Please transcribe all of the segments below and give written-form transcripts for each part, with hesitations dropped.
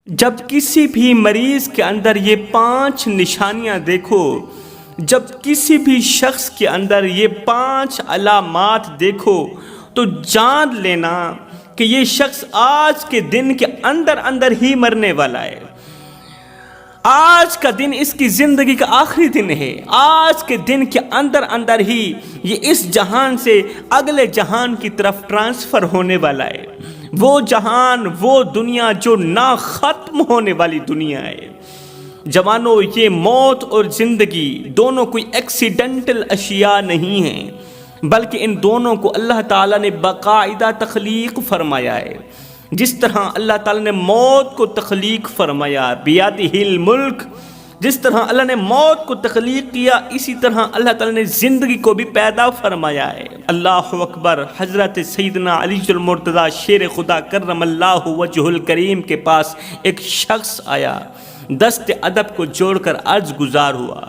جب کسی بھی مریض کے اندر یہ 5 نشانیاں دیکھو، جب کسی بھی شخص کے اندر یہ 5 علامات دیکھو تو جان لینا کہ یہ شخص آج کے دن کے اندر ہی مرنے والا ہے۔ آج کا دن اس کی زندگی کا آخری دن ہے۔ آج کے دن کے اندر ہی یہ اس جہان سے اگلے جہان کی طرف ٹرانسفر ہونے والا ہے۔ وہ جہان، وہ دنیا جو نہ ختم ہونے والی دنیا ہے۔ جوانوں، یہ موت اور زندگی دونوں کوئی ایکسیڈنٹل اشیاء نہیں ہیں، بلکہ ان دونوں کو اللہ تعالیٰ نے باقاعدہ تخلیق فرمایا ہے۔ جس طرح اللہ تعالیٰ نے موت کو تخلیق فرمایا، بیادہ الملک، جس طرح اللہ نے موت کو تخلیق کیا، اسی طرح اللہ تعالیٰ نے زندگی کو بھی پیدا فرمایا ہے۔ اللہ اکبر۔ حضرت سیدنا علی المرتضیٰ شیر خدا کرم اللہ وجہ الکریم کے پاس ایک شخص آیا، دست ادب کو جوڑ کر عرض گزار ہوا،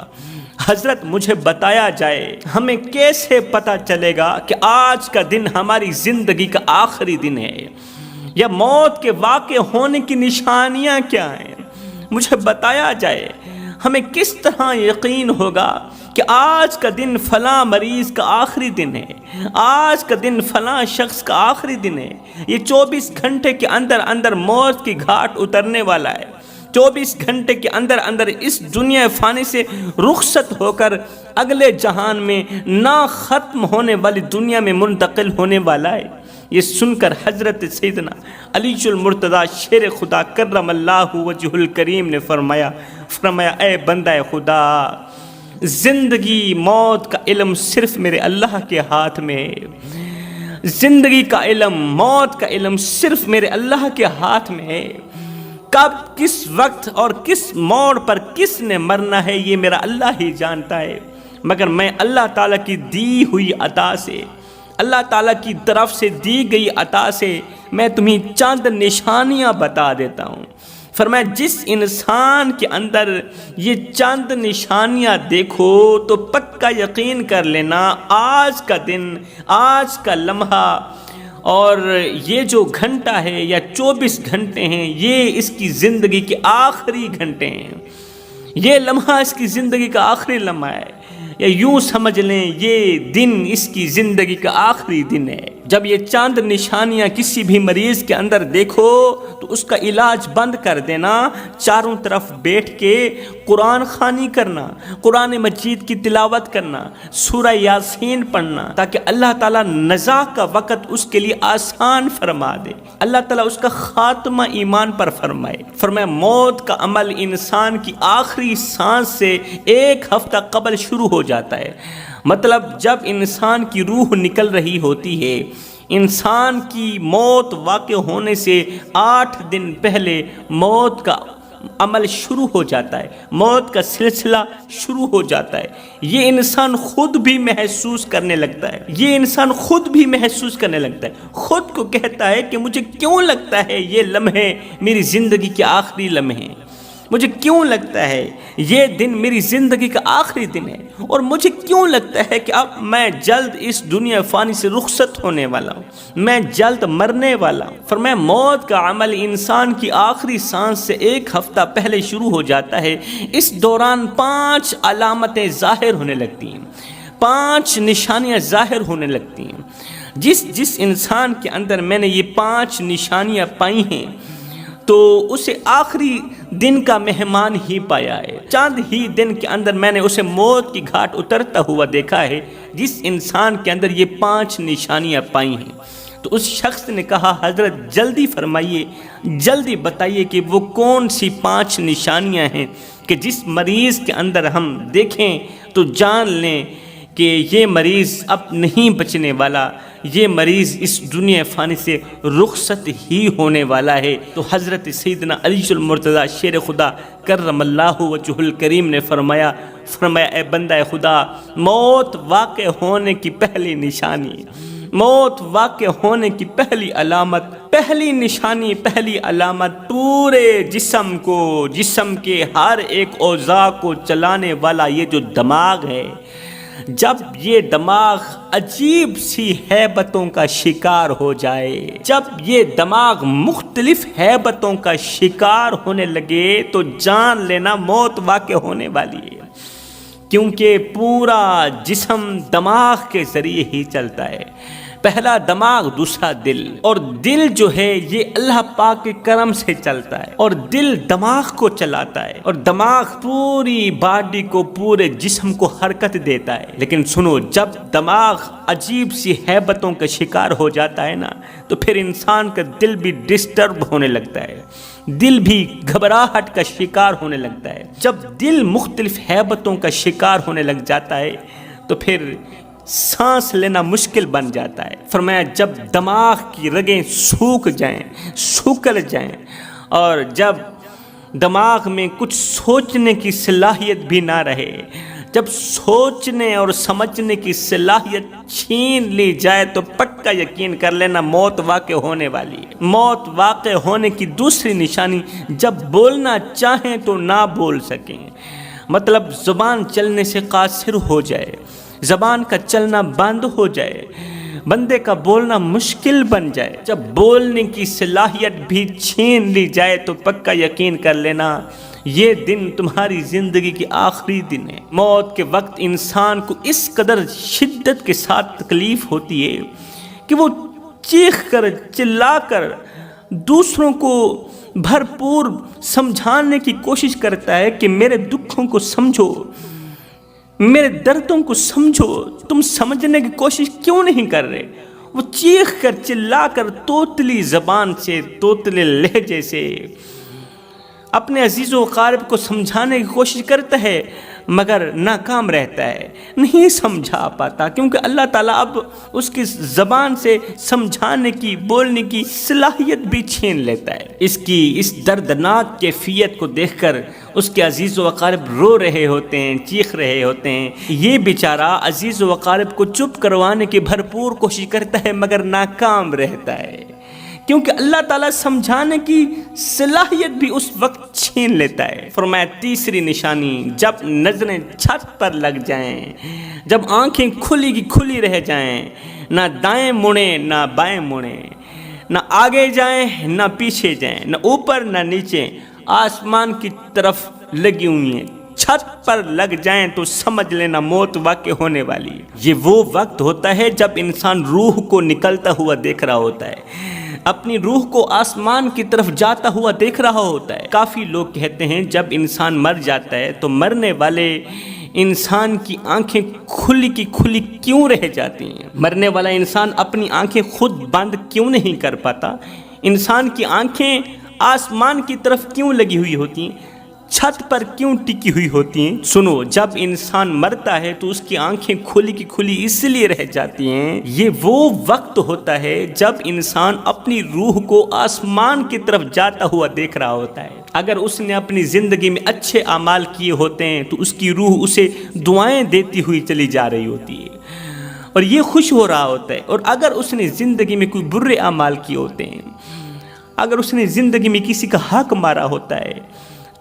حضرت مجھے بتایا جائے ہمیں کیسے پتہ چلے گا کہ آج کا دن ہماری زندگی کا آخری دن ہے، یا موت کے واقع ہونے کی نشانیاں کیا ہیں؟ مجھے بتایا جائے ہمیں کس طرح یقین ہوگا کہ آج کا دن فلاں مریض کا آخری دن ہے، آج کا دن فلاں شخص کا آخری دن ہے۔ یہ 24 گھنٹے کے اندر موت کی گھاٹ اترنے والا ہے، 24 گھنٹے کے اندر اس دنیا فانی سے رخصت ہو کر اگلے جہان میں نہ ختم ہونے والی دنیا میں منتقل ہونے والا ہے۔ یہ سن کر حضرت سیدنا علی المرتضیٰ شیر خدا کرم اللہ وجہ الکریم نے فرمایا اے بندہ خدا، زندگی موت کا علم صرف میرے اللہ کے ہاتھ میں ہے۔ زندگی کا علم، موت کا علم صرف میرے اللہ کے ہاتھ میں ہے۔ کب، کس وقت اور کس موڑ پر کس نے مرنا ہے یہ میرا اللہ ہی جانتا ہے، مگر میں اللہ تعالیٰ کی دی ہوئی عطا سے، اللہ تعالیٰ کی طرف سے دی گئی عطا سے میں تمہیں چند نشانیاں بتا دیتا ہوں۔ فرمایا جس انسان کے اندر یہ چند نشانیاں دیکھو تو پکا یقین کر لینا آج کا دن، آج کا لمحہ اور یہ جو گھنٹہ ہے یا 24 گھنٹے ہیں، یہ اس کی زندگی کے آخری گھنٹے ہیں۔ یہ لمحہ اس کی زندگی کا آخری لمحہ ہے، یا یوں سمجھ لیں یہ دن اس کی زندگی کا آخری دن ہے۔ جب یہ چاند نشانیاں کسی بھی مریض کے اندر دیکھو تو اس کا علاج بند کر دینا، چاروں طرف بیٹھ کے قرآن خوانی کرنا، قرآن مجید کی تلاوت کرنا، سورہ یاسین پڑھنا، تاکہ اللہ تعالیٰ نزاع کا وقت اس کے لیے آسان فرما دے، اللہ تعالیٰ اس کا خاتمہ ایمان پر فرمائے۔ فرمایا موت کا عمل انسان کی آخری سانس سے 1 ہفتہ قبل شروع ہو جاتا ہے۔ مطلب جب انسان کی روح نکل رہی ہوتی ہے، انسان کی موت واقع ہونے سے 8 دن پہلے موت کا عمل شروع ہو جاتا ہے، موت کا سلسلہ شروع ہو جاتا ہے۔ یہ انسان خود بھی محسوس کرنے لگتا ہے، یہ انسان خود بھی محسوس کرنے لگتا ہے، خود کو کہتا ہے کہ مجھے کیوں لگتا ہے یہ لمحے میری زندگی کے آخری لمحے، مجھے کیوں لگتا ہے یہ دن میری زندگی کا آخری دن ہے، اور مجھے کیوں لگتا ہے کہ اب میں جلد اس دنیا فانی سے رخصت ہونے والا ہوں، میں جلد مرنے والا ہوں۔ فرمایا موت کا عمل انسان کی آخری سانس سے 1 ہفتہ پہلے شروع ہو جاتا ہے۔ اس دوران 5 علامتیں ظاہر ہونے لگتی ہیں، 5 نشانیاں ظاہر ہونے لگتی ہیں۔ جس انسان کے اندر میں نے یہ 5 نشانیاں پائی ہیں تو اسے آخری دن کا مہمان ہی پایا ہے۔ چند ہی دن کے اندر میں نے اسے موت کی گھاٹ اترتا ہوا دیکھا ہے، جس انسان کے اندر یہ 5 نشانیاں پائی ہیں۔ تو اس شخص نے کہا حضرت جلدی فرمائیے، جلدی بتائیے کہ وہ کون سی 5 نشانیاں ہیں کہ جس مریض کے اندر ہم دیکھیں تو جان لیں کہ یہ مریض اب نہیں بچنے والا، یہ مریض اس دنیا فانی سے رخصت ہی ہونے والا ہے۔ تو حضرت سیدنا علی المرتضیٰ شیر خدا کرم اللہ وجہ الکریم نے فرمایا اے بندہ خدا، موت واقع ہونے کی پہلی نشانی، موت واقع ہونے کی پہلی علامت، پہلی نشانی، پہلی علامت پورے جسم کو، جسم کے ہر ایک اعضاء کو چلانے والا یہ جو دماغ ہے، جب یہ دماغ عجیب سی ہیبتوں کا شکار ہو جائے، جب یہ دماغ مختلف ہیبتوں کا شکار ہونے لگے تو جان لینا موت واقع ہونے والی ہے، کیونکہ پورا جسم دماغ کے ذریعے ہی چلتا ہے، پہلا دماغ دوسرا دل، اور دل جو ہے یہ اللہ پاک کے کرم سے چلتا ہے، اور دل دماغ کو چلاتا ہے، اور دماغ پوری باڈی کو، پورے جسم کو حرکت دیتا ہے۔ لیکن سنو، جب دماغ عجیب سی ہیبتوں کا شکار ہو جاتا ہے نا، تو پھر انسان کا دل بھی ڈسٹرب ہونے لگتا ہے، دل بھی گھبراہٹ کا شکار ہونے لگتا ہے۔ جب دل مختلف ہیبتوں کا شکار ہونے لگ جاتا ہے تو پھر سانس لینا مشکل بن جاتا ہے۔ فرمایا جب دماغ کی رگیں سوکھ جائیں، سوکھل جائیں، اور جب دماغ میں کچھ سوچنے کی صلاحیت بھی نہ رہے، جب سوچنے اور سمجھنے کی صلاحیت چھین لی جائے تو پکا یقین کر لینا موت واقع ہونے والی ہے۔ موت واقع ہونے کی دوسری نشانی، جب بولنا چاہیں تو نہ بول سکیں، مطلب زبان چلنے سے قاصر ہو جائے، زبان کا چلنا بند ہو جائے، بندے کا بولنا مشکل بن جائے، جب بولنے کی صلاحیت بھی چھین لی جائے تو پکا یقین کر لینا یہ دن تمہاری زندگی کی آخری دن ہے۔ موت کے وقت انسان کو اس قدر شدت کے ساتھ تکلیف ہوتی ہے کہ وہ چیخ کر چلا کر دوسروں کو بھرپور سمجھانے کی کوشش کرتا ہے کہ میرے دکھوں کو سمجھو، میرے دردوں کو سمجھو، تم سمجھنے کی کوشش کیوں نہیں کر رہے؟ وہ چیخ کر چلا کر توتلی زبان سے، توتلے لہجے سے اپنے عزیز و اقارب کو سمجھانے کی کوشش کرتا ہے، مگر ناکام رہتا ہے، نہیں سمجھا پاتا، کیونکہ اللہ تعالیٰ اب اس کی زبان سے سمجھانے کی، بولنے کی صلاحیت بھی چھین لیتا ہے۔ اس دردناک کیفیت کو دیکھ کر اس کے عزیز و اقارب رو رہے ہوتے ہیں، چیخ رہے ہوتے ہیں۔ یہ بیچارہ عزیز و اقارب کو چپ کروانے کی بھرپور کوشش کرتا ہے مگر ناکام رہتا ہے، کیونکہ اللہ تعالیٰ سمجھانے کی صلاحیت بھی اس وقت چھین لیتا ہے۔ فرمایا تیسری نشانی، جب نظریں چھت پر لگ جائیں، جب آنکھیں کھلی کی کھلی رہ جائیں، نہ دائیں مڑیں نہ بائیں مڑیں، نہ آگے جائیں نہ پیچھے جائیں، نہ اوپر نہ نیچے، آسمان کی طرف لگی ہوئی ہیں، چھت پر لگ جائیں تو سمجھ لینا موت واقع ہونے والی ہے۔ یہ وہ وقت ہوتا ہے جب انسان روح کو نکلتا ہوا دیکھ رہا ہوتا ہے، اپنی روح کو آسمان کی طرف جاتا ہوا دیکھ رہا ہوتا ہے۔ کافی لوگ کہتے ہیں جب انسان مر جاتا ہے تو مرنے والے انسان کی آنکھیں کھلی کی کھلی کیوں رہ جاتی ہیں؟ مرنے والا انسان اپنی آنکھیں خود بند کیوں نہیں کر پاتا؟ انسان کی آنکھیں آسمان کی طرف کیوں لگی ہوئی ہوتی ہیں؟ چھت پر کیوں ٹکی ہوئی ہوتی ہیں؟ سنو، جب انسان مرتا ہے تو اس کی آنکھیں کھلی کی کھلی اس لیے رہ جاتی ہیں، یہ وہ وقت ہوتا ہے جب انسان اپنی روح کو آسمان کی طرف جاتا ہوا دیکھ رہا ہوتا ہے۔ اگر اس نے اپنی زندگی میں اچھے اعمال کیے ہوتے ہیں تو اس کی روح اسے دعائیں دیتی ہوئی چلی جا رہی ہوتی ہے اور یہ خوش ہو رہا ہوتا ہے، اور اگر اس نے زندگی میں کوئی برے اعمال کیے ہوتے ہیں، اگر اس نے زندگی میں کسی کا حق مارا ہوتا ہے،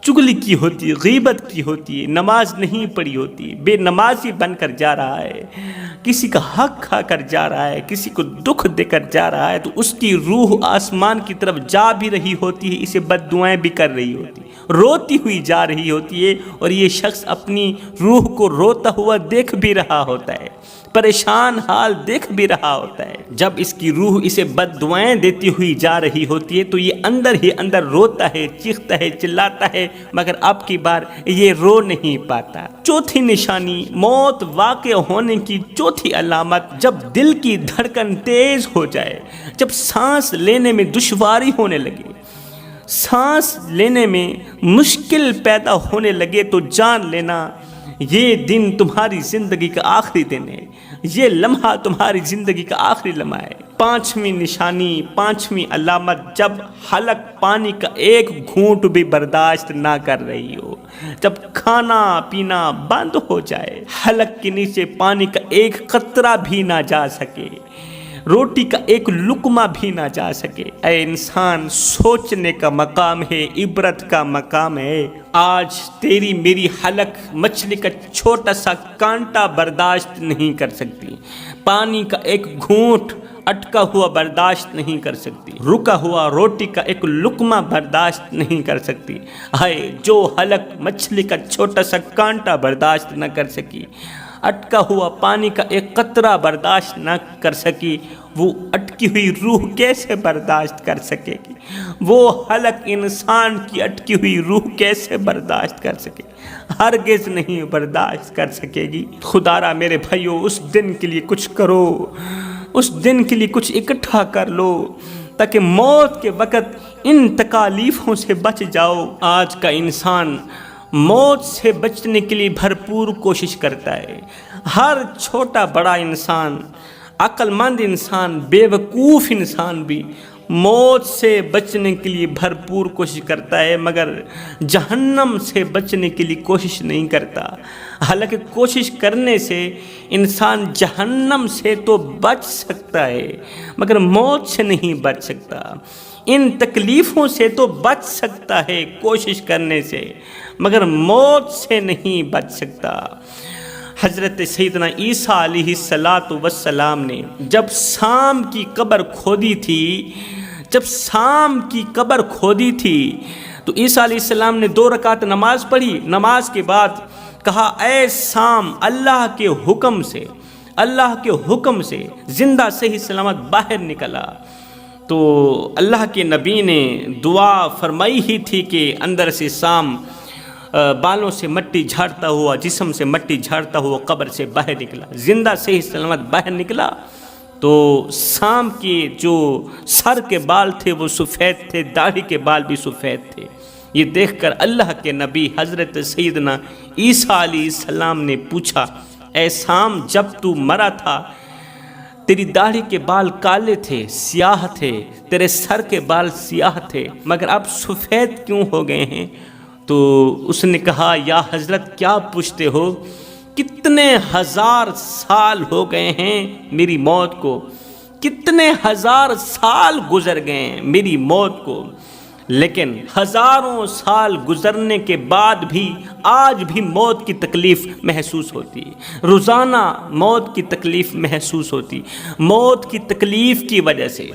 چغلی کی ہوتی ہے، غیبت کی ہوتی ہے، نماز نہیں پڑھی ہوتی، بے نمازی بن کر جا رہا ہے، کسی کا حق کھا کر جا رہا ہے، کسی کو دکھ دے کر جا رہا ہے، تو اس کی روح آسمان کی طرف جا بھی رہی ہوتی ہے، اسے بد دعائیں بھی کر رہی ہوتی ہے، روتی ہوئی جا رہی ہوتی ہے، اور یہ شخص اپنی روح کو روتا ہوا دیکھ بھی رہا ہوتا ہے، پریشان حال دیکھ بھی رہا ہوتا ہے۔ جب اس کی روح اسے بد دعائیں دیتی ہوئی جا رہی ہوتی ہے تو یہ اندر ہی اندر روتا ہے، چیختا ہے، چلاتا ہے، مگر اب کی بار یہ رو نہیں پاتا۔ چوتھی نشانی، موت واقع ہونے کی چوتھی علامت، جب دل کی دھڑکن تیز ہو جائے، جب سانس لینے میں دشواری ہونے لگے، سانس لینے میں مشکل پیدا ہونے لگے، تو جان لینا یہ دن تمہاری زندگی کا آخری دن ہے، یہ لمحہ تمہاری زندگی کا آخری لمحہ ہے۔ پانچویں نشانی، پانچویں علامت، جب حلق پانی کا ایک گھونٹ بھی برداشت نہ کر رہی ہو، جب کھانا پینا بند ہو جائے، حلق کے نیچے پانی کا ایک قطرہ بھی نہ جا سکے، روٹی کا ایک لقمہ بھی نہ جا سکے۔ اے انسان، سوچنے کا مقام ہے، عبرت کا مقام ہے۔ آج تیری میری حلق مچھلی کا چھوٹا سا کانٹا برداشت نہیں کر سکتی، پانی کا ایک گھونٹ اٹکا ہوا برداشت نہیں کر سکتی، رکا ہوا روٹی کا ایک لقمہ برداشت نہیں کر سکتی۔ ہائے جو حلق مچھلی کا چھوٹا سا کانٹا برداشت نہ کر سکی، اٹکا ہوا پانی کا ایک قطرہ برداشت نہ کر سکی، وہ اٹکی ہوئی روح کیسے برداشت کر سکے گی؟ وہ حلق انسان کی اٹکی ہوئی روح کیسے برداشت کر سکے؟ ہرگز نہیں برداشت کر سکے گی۔ خدارا میرے بھائیو، اس دن کے لیے کچھ کرو، اس دن کے لیے کچھ اکٹھا کر لو، تاکہ موت کے وقت ان تکالیفوں سے بچ جاؤ۔ آج کا انسان موت سے بچنے کے لیے بھرپور کوشش کرتا ہے۔ ہر چھوٹا بڑا انسان، عقل مند انسان، بے وقوف انسان بھی موت سے بچنے کے لیے بھرپور کوشش کرتا ہے، مگر جہنم سے بچنے کے لیے کوشش نہیں کرتا۔ حالانکہ کوشش کرنے سے انسان جہنم سے تو بچ سکتا ہے، مگر موت سے نہیں بچ سکتا۔ ان تکلیفوں سے تو بچ سکتا ہے کوشش کرنے سے، مگر موت سے نہیں بچ سکتا۔ حضرت سیدنا عیسیٰ علیہ السلام نے جب سام کی قبر کھودی تھی، تو عیسیٰ علیہ السلام نے 2 رکعت نماز پڑھی۔ نماز کے بعد کہا، اے سام، اللہ کے حکم سے زندہ صحیح سلامت باہر نکلا۔ تو اللہ کے نبی نے دعا فرمائی ہی تھی کہ اندر سے سام بالوں سے مٹی جھاڑتا ہوا، جسم سے مٹی جھاڑتا ہوا قبر سے باہر نکلا، زندہ صحیح سلامت باہر نکلا۔ تو سام کے جو سر کے بال تھے وہ سفید تھے، داڑھی کے بال بھی سفید تھے۔ یہ دیکھ کر اللہ کے نبی حضرت سیدنا عیسیٰ علیہ السلام نے پوچھا، اے سام، جب تو مرا تھا تیری داڑھی کے بال کالے تھے، سیاہ تھے، تیرے سر کے بال سیاہ تھے، مگر اب سفید کیوں ہو گئے ہیں؟ تو اس نے کہا، یا حضرت کیا پوچھتے ہو؟ کتنے ہزار سال ہو گئے ہیں میری موت کو، کتنے ہزار سال گزر گئے ہیں میری موت کو، لیکن ہزاروں سال گزرنے کے بعد بھی آج بھی موت کی تکلیف محسوس ہوتی ہے۔ روزانہ موت کی تکلیف محسوس ہوتی، موت کی تکلیف کی وجہ سے،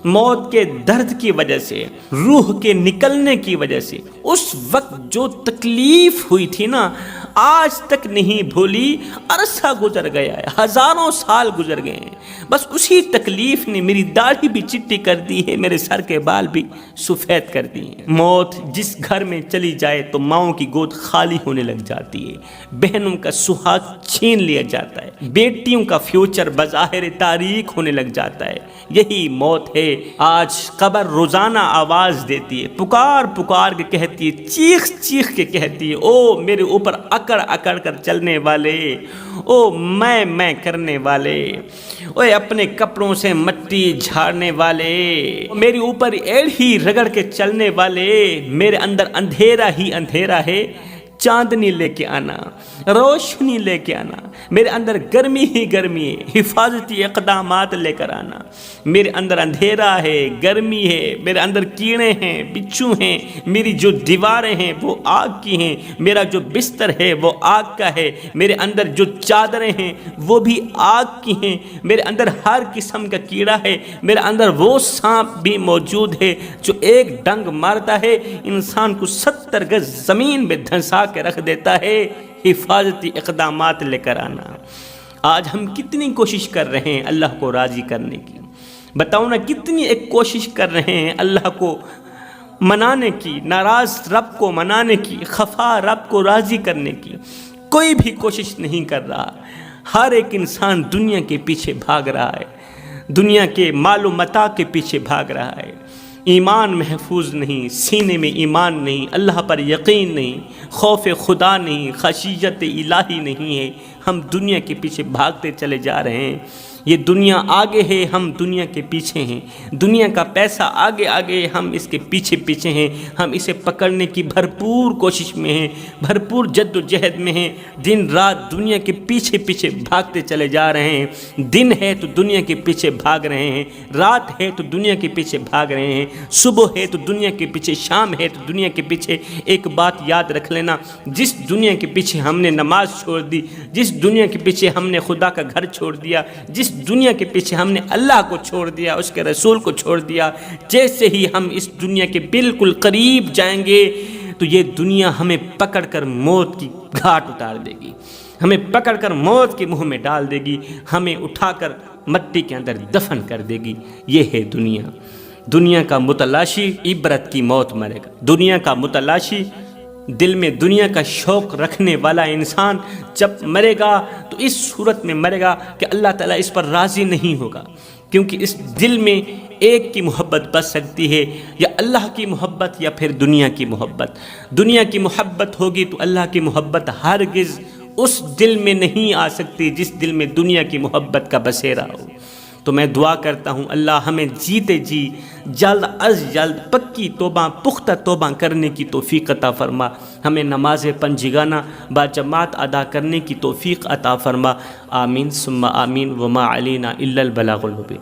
موت کے درد کی وجہ سے، روح کے نکلنے کی وجہ سے اس وقت جو تکلیف ہوئی تھی نا، آج تک نہیں بھولی۔ عرصہ گزر گیا ہے، ہزاروں سال گزر گئے ہیں، بس اسی تکلیف نے میری داڑھی بھی چٹی کر دی ہے، میرے سر کے بال بھی سفید کر دی ہیں۔ موت جس گھر میں چلی جائے تو ماؤں کی گود خالی ہونے لگ جاتی ہے، بہنوں کا سہاگ چھین لیا جاتا ہے، بیٹیوں کا فیوچر بظاہر تاریک ہونے لگ جاتا ہے۔ یہی موت ہے۔ آج قبر روزانہ آواز دیتی ہے، پکار پکار کے کہتی ہے، چیخ چیخ کے کہتی ہے، او میرے اوپر اکڑ اکڑ کر چلنے والے، او میں کرنے والے، اوے اپنے کپڑوں سے مٹی جھاڑنے والے، میرے اوپر ایڑھی رگڑ کے چلنے والے، میرے اندر اندھیرا ہی اندھیرا ہے، چاندنی لے کے آنا، روشنی لے کے آنا، میرے اندر گرمی ہی گرمی ہے، حفاظتی اقدامات لے کر آنا، میرے اندر اندھیرا ہے، گرمی ہے، میرے اندر کیڑے ہیں، بچھو ہیں، میری جو دیواریں ہیں وہ آگ کی ہیں، میرا جو بستر ہے وہ آگ کا ہے، میرے اندر جو چادریں ہیں وہ بھی آگ کی ہیں، میرے اندر ہر قسم کا کیڑا ہے، میرے اندر وہ سانپ بھی موجود ہے جو ایک ڈنگ مارتا ہے انسان کو 70 گز زمین میں دھنسا کے رکھ دیتا ہے۔ حفاظتی اقدامات لے کر آنا۔ آج ہم کتنی کوشش کر رہے ہیں اللہ کو راضی کرنے کی، بتاؤ نا، کتنی ایک کوشش کر رہے ہیں اللہ کو منانے کی، ناراض رب کو منانے کی، خفا رب کو راضی کرنے کی۔ کوئی بھی کوشش نہیں کر رہا۔ ہر ایک انسان دنیا کے پیچھے بھاگ رہا ہے، دنیا کے مال و متاع کے پیچھے بھاگ رہا ہے۔ ایمان محفوظ نہیں، سینے میں ایمان نہیں، اللہ پر یقین نہیں، خوف خدا نہیں، خشیت الہی نہیں ہے۔ ہم دنیا کے پیچھے بھاگتے چلے جا رہے ہیں۔ یہ دنیا آگے ہے، ہم دنیا کے پیچھے ہیں، دنیا کا پیسہ آگے آگے، ہم اس کے پیچھے پیچھے ہیں، ہم اسے پکڑنے کی بھرپور کوشش میں ہیں، بھرپور جد و جہد میں ہیں، دن رات دنیا کے پیچھے پیچھے بھاگتے چلے جا رہے ہیں۔ دن ہے تو دنیا کے پیچھے بھاگ رہے ہیں، رات ہے تو دنیا کے پیچھے بھاگ رہے ہیں، صبح ہے تو دنیا کے پیچھے، شام ہے تو دنیا کے پیچھے۔ ایک بات یاد رکھ لینا، جس دنیا کے پیچھے ہم نے نماز چھوڑ دی، جس دنیا کے پیچھے ہم نے خدا کا گھر چھوڑ دیا، جس دنیا کے پیچھے ہم نے اللہ کو چھوڑ دیا، اس کے رسول کو چھوڑ دیا، جیسے ہی ہم اس دنیا کے بالکل قریب جائیں گے تو یہ دنیا ہمیں پکڑ کر موت کی گھاٹ اتار دے گی، ہمیں پکڑ کر موت کے منہ میں ڈال دے گی، ہمیں اٹھا کر مٹی کے اندر دفن کر دے گی۔ یہ ہے دنیا۔ دنیا کا متلاشی عبرت کی موت مرے گا۔ دنیا کا متلاشی، دل میں دنیا کا شوق رکھنے والا انسان جب مرے گا تو اس صورت میں مرے گا کہ اللہ تعالیٰ اس پر راضی نہیں ہوگا، کیونکہ اس دل میں ایک کی محبت بچ سکتی ہے، یا اللہ کی محبت یا پھر دنیا کی محبت۔ دنیا کی محبت ہوگی تو اللہ کی محبت ہرگز اس دل میں نہیں آ سکتی جس دل میں دنیا کی محبت کا بسیرا ہو۔ تو میں دعا کرتا ہوں اللہ ہمیں جیتے جی جلد از جلد پکی توبہ، پختہ توبہ کرنے کی توفیق عطا فرما، ہمیں نماز پنجگانہ با جماعت ادا کرنے کی توفیق عطا فرما۔ آمین ثم آمین، وما علینا الا البلاغ المبین۔